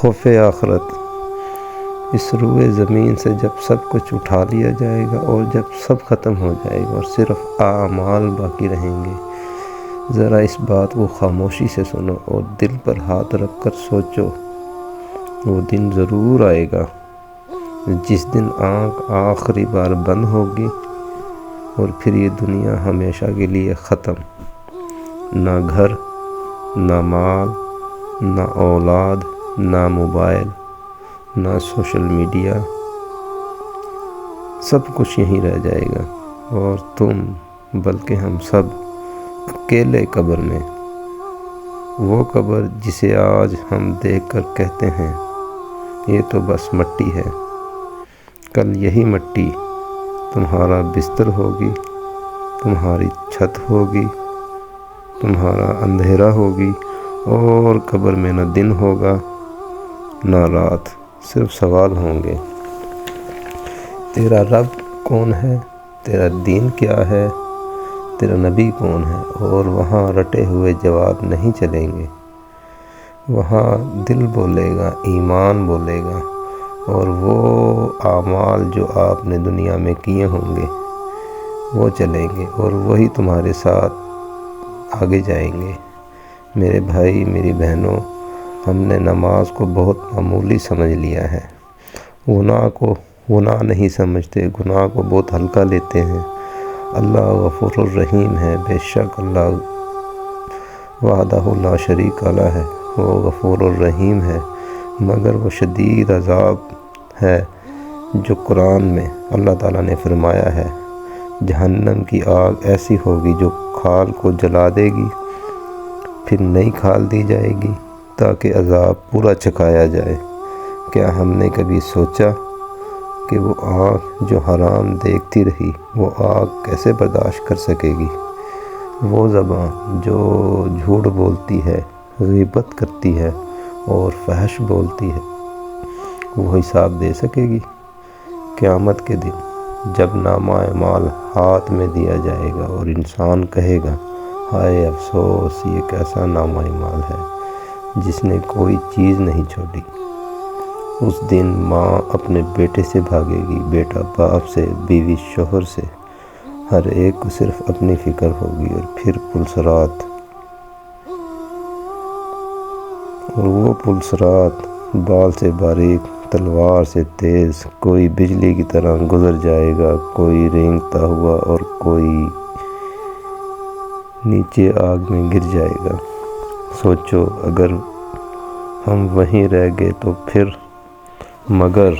خوف آخرت۔ اس روئے زمین سے جب سب کچھ اٹھا لیا جائے گا اور جب سب ختم ہو جائے گا اور صرف اعمال باقی رہیں گے، ذرا اس بات کو خاموشی سے سنو اور دل پر ہاتھ رکھ کر سوچو۔ وہ دن ضرور آئے گا جس دن آنکھ آخری بار بند ہوگی اور پھر یہ دنیا ہمیشہ کے لیے ختم۔ نہ گھر، نہ مال، نہ اولاد، نہ موبائل، نہ سوشل میڈیا، سب کچھ یہیں رہ جائے گا اور تم بلکہ ہم سب اکیلے قبر میں۔ وہ قبر جسے آج ہم دیکھ کر کہتے ہیں یہ تو بس مٹی ہے، کل یہی مٹی تمہارا بستر ہوگی، تمہاری چھت ہوگی، تمہارا اندھیرا ہوگی، اور قبر میں نہ دن ہوگا نہ رات، صرف سوال ہوں گے۔ تیرا رب کون ہے؟ تیرا دین کیا ہے؟ تیرا نبی کون ہے؟ اور وہاں رٹے ہوئے جواب نہیں چلیں گے۔ وہاں دل بولے گا، ایمان بولے گا، اور وہ اعمال جو آپ نے دنیا میں کیے ہوں گے وہ چلیں گے اور وہی تمہارے ساتھ آگے جائیں گے۔ میرے بھائی، میری بہنوں، ہم نے نماز کو بہت معمولی سمجھ لیا ہے، گناہ کو گناہ نہیں سمجھتے، گناہ کو بہت ہلکا لیتے ہیں۔ اللہ غفور الرحیم ہے، بے شک اللہ وحدہ لا شریک لہ ہے، وہ غفور الرحیم ہے، مگر وہ شدید عذاب ہے۔ جو قرآن میں اللہ تعالیٰ نے فرمایا ہے، جہنم کی آگ ایسی ہوگی جو کھال کو جلا دے گی، پھر نئی کھال دی جائے گی تاکہ عذاب پورا چکھایا جائے۔ کیا ہم نے کبھی سوچا کہ وہ آنکھ جو حرام دیکھتی رہی وہ آگ کیسے برداشت کر سکے گی؟ وہ زبان جو جھوٹ بولتی ہے، غیبت کرتی ہے اور فحش بولتی ہے، وہ حساب دے سکے گی؟ قیامت کے دن جب نامہ اعمال ہاتھ میں دیا جائے گا اور انسان کہے گا، ہائے افسوس، یہ کیسا نامہ اعمال ہے جس نے کوئی چیز نہیں چھوڑی۔ اس دن ماں اپنے بیٹے سے بھاگے گی، بیٹا باپ سے، بیوی شوہر سے، ہر ایک کو صرف اپنی فکر ہوگی۔ اور پھر پلسرات، اور وہ پلسرات بال سے باریک، تلوار سے تیز، کوئی بجلی کی طرح گزر جائے گا، کوئی رینگتا ہوا اور کوئی نیچے آگ میں گر جائے گا۔ سوچو اگر ہم وہیں رہ گئے تو پھر؟ مگر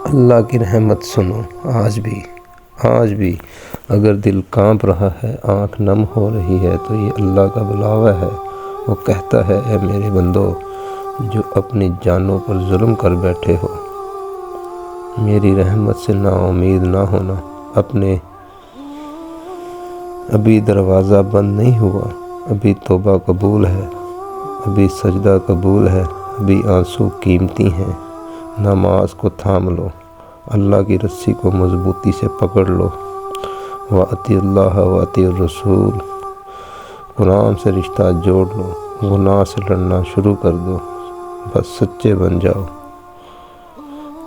اللہ کی رحمت سنو، آج بھی اگر دل کانپ رہا ہے، آنکھ نم ہو رہی ہے تو یہ اللہ کا بلاوا ہے۔ وہ کہتا ہے، اے میرے بندو جو اپنی جانوں پر ظلم کر بیٹھے ہو، میری رحمت سے نا امید نہ ہونا۔ ابھی دروازہ بند نہیں ہوا، ابھی توبہ قبول ہے، ابھی سجدہ قبول ہے، ابھی آنسو قیمتی ہیں۔ نماز کو تھام لو، اللہ کی رسی کو مضبوطی سے پکڑ لو، وَأَطِیعُوا اللَّهَ وَأَطِیعُوا الرَّسُولَ، قرآن سے رشتہ جوڑ لو، گناہ سے لڑنا شروع کر دو، بس سچے بن جاؤ،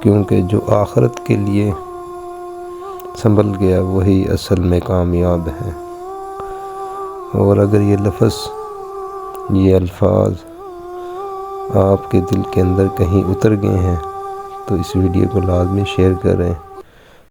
کیونکہ جو آخرت کے لیے سنبھل گیا وہی اصل میں کامیاب ہے۔ اور اگر یہ الفاظ آپ کے دل کے اندر کہیں اتر گئے ہیں تو اس ویڈیو کو لازمی شیئر کریں۔